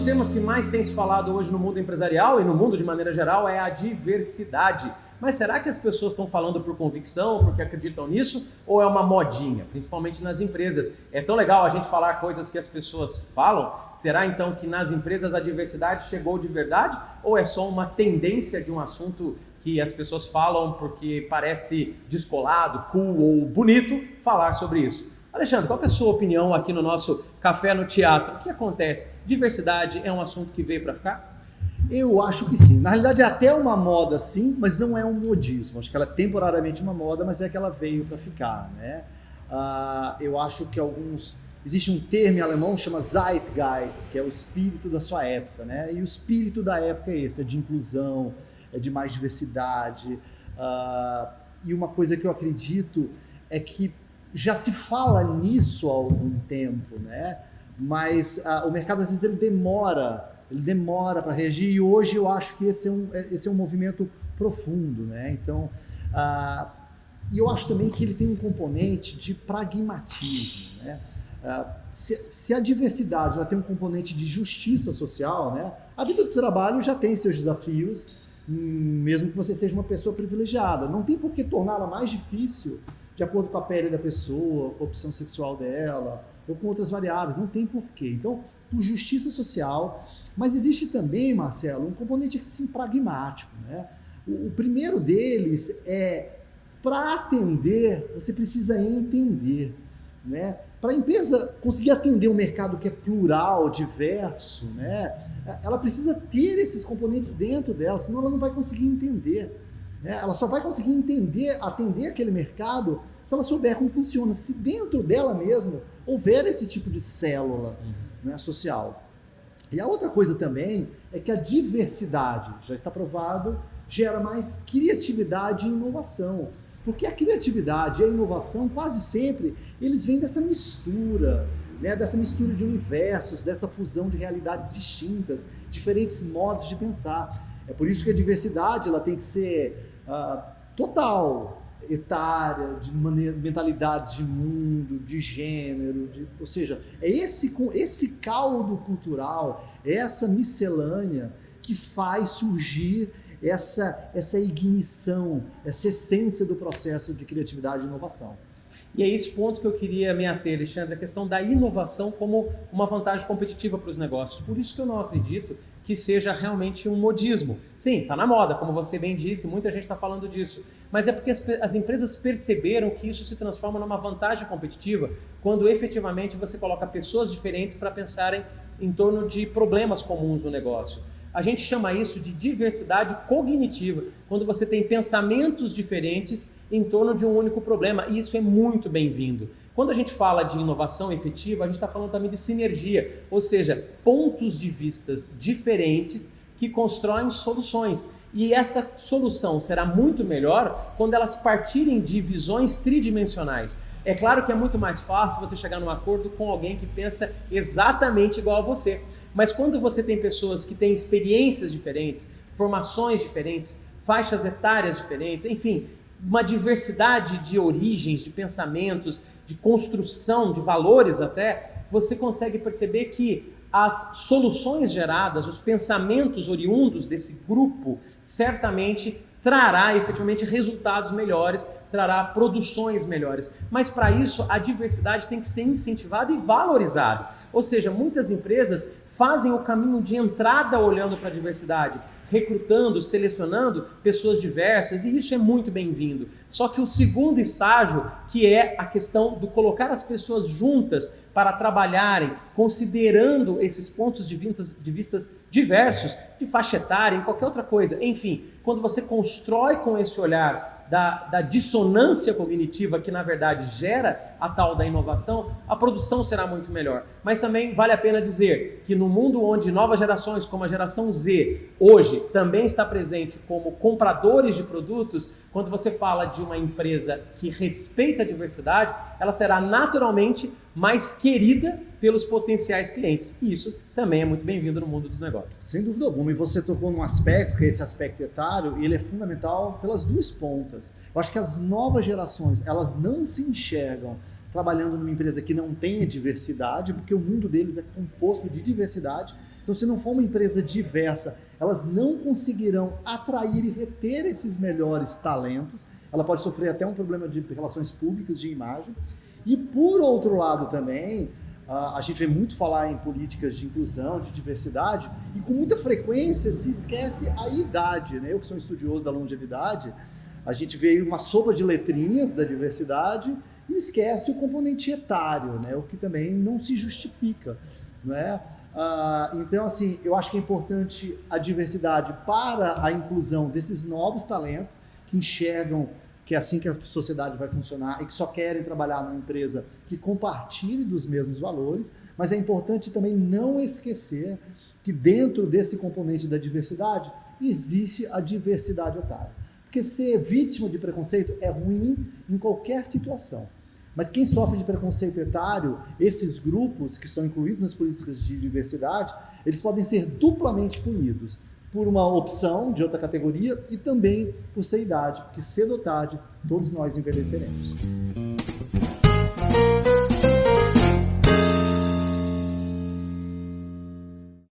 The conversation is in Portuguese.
temas que mais tem se falado hoje no mundo empresarial e no mundo de maneira geral é a diversidade. Mas será que as pessoas estão falando por convicção, porque acreditam nisso, ou é uma modinha, principalmente nas empresas? É tão legal a gente falar coisas que as pessoas falam. Será então que nas empresas a diversidade chegou de verdade, ou é só uma tendência de um assunto que as pessoas falam porque parece descolado, cool ou bonito falar sobre isso? Alexandre, qual que é a sua opinião aqui no nosso Café no Teatro? O que acontece? Diversidade é um assunto que veio para ficar? Eu acho que sim. Na realidade é até uma moda sim, mas não é um modismo. Acho que ela é temporariamente uma moda, mas é que ela veio para ficar, né? Eu acho que existe um termo em alemão que chama Zeitgeist, que é o espírito da sua época, né? E o espírito da época é esse, é de inclusão, é de mais diversidade. E uma coisa que eu acredito é que já se fala nisso há algum tempo, né? Mas o mercado às vezes ele demora para reagir, e hoje eu acho que esse é um movimento profundo, né? Então, e eu acho também que ele tem um componente de pragmatismo, né? Se a diversidade ela tem um componente de justiça social, né? A vida do trabalho já tem seus desafios, mesmo que você seja uma pessoa privilegiada. Não tem por que torná-la mais difícil de acordo com a pele da pessoa, com a opção sexual dela, ou com outras variáveis. Não tem porquê. Então, por justiça social. Mas existe também, Marcelo, um componente assim, pragmático, né? O primeiro deles é, para atender, você precisa entender, né? Para a empresa conseguir atender um mercado que é plural, diverso, né? Ela precisa ter esses componentes dentro dela, senão ela não vai conseguir entender, né? Ela só vai conseguir atender aquele mercado se ela souber como funciona, se dentro dela mesmo houver esse tipo de célula, né, social. E a outra coisa também é que a diversidade, já está provado, gera mais criatividade e inovação. Porque a criatividade e a inovação, quase sempre, eles vêm dessa mistura, né? Dessa mistura de universos, dessa fusão de realidades distintas, diferentes modos de pensar. É por isso que a diversidade ela tem que ser total, etária, de mentalidades de mundo, de gênero, ou seja, é esse caldo cultural, essa miscelânea que faz surgir essa ignição, essa essência do processo de criatividade e inovação. E é esse ponto que eu queria me ater, Alexandre, a questão da inovação como uma vantagem competitiva para os negócios. Por isso que eu não acredito que seja realmente um modismo. Sim, está na moda, como você bem disse, muita gente está falando disso. Mas é porque as empresas perceberam que isso se transforma numa vantagem competitiva quando efetivamente você coloca pessoas diferentes para pensarem em torno de problemas comuns no negócio. A gente chama isso de diversidade cognitiva, quando você tem pensamentos diferentes em torno de um único problema, e isso é muito bem-vindo. Quando a gente fala de inovação efetiva, a gente está falando também de sinergia, ou seja, pontos de vistas diferentes que constroem soluções. E essa solução será muito melhor quando elas partirem de visões tridimensionais. É claro que é muito mais fácil você chegar num acordo com alguém que pensa exatamente igual a você. Mas quando você tem pessoas que têm experiências diferentes, formações diferentes, faixas etárias diferentes, enfim, uma diversidade de origens, de pensamentos, de construção, de valores até, você consegue perceber que as soluções geradas, os pensamentos oriundos desse grupo, certamente trará efetivamente resultados melhores, trará produções melhores. Mas para isso a diversidade tem que ser incentivada e valorizada. Ou seja, muitas empresas fazem o caminho de entrada olhando para a diversidade, recrutando, selecionando pessoas diversas, e isso é muito bem-vindo. Só que o segundo estágio, que é a questão do colocar as pessoas juntas para trabalharem, considerando esses pontos de vistas diversos, de faixa etária, em qualquer outra coisa. Enfim, quando você constrói com esse olhar da dissonância cognitiva que na verdade gera a tal da inovação, a produção será muito melhor. Mas também vale a pena dizer que no mundo onde novas gerações, como a geração Z, hoje também está presente como compradores de produtos, quando você fala de uma empresa que respeita a diversidade, ela será naturalmente mais querida pelos potenciais clientes. E isso também é muito bem-vindo no mundo dos negócios. Sem dúvida alguma. E você tocou num aspecto, que é esse aspecto etário, e ele é fundamental pelas duas pontas. Eu acho que as novas gerações, elas não se enxergam trabalhando numa empresa que não tenha diversidade, porque o mundo deles é composto de diversidade, Então, se não for uma empresa diversa, elas não conseguirão atrair e reter esses melhores talentos. Ela pode sofrer até um problema de relações públicas, de imagem. E, por outro lado também, a gente vê muito falar em políticas de inclusão, de diversidade, e com muita frequência se esquece a idade, né? Eu que sou estudioso da longevidade, a gente vê uma sopa de letrinhas da diversidade e esquece o componente etário, né? O que também não se justifica, né? Então, assim, eu acho que é importante a diversidade para a inclusão desses novos talentos que enxergam que é assim que a sociedade vai funcionar e que só querem trabalhar numa empresa que compartilhe dos mesmos valores, mas é importante também não esquecer que dentro desse componente da diversidade existe a diversidade etária. Porque ser vítima de preconceito é ruim em qualquer situação. Mas quem sofre de preconceito etário, esses grupos que são incluídos nas políticas de diversidade, eles podem ser duplamente punidos por uma opção de outra categoria e também por ser idade, porque cedo ou tarde todos nós envelheceremos.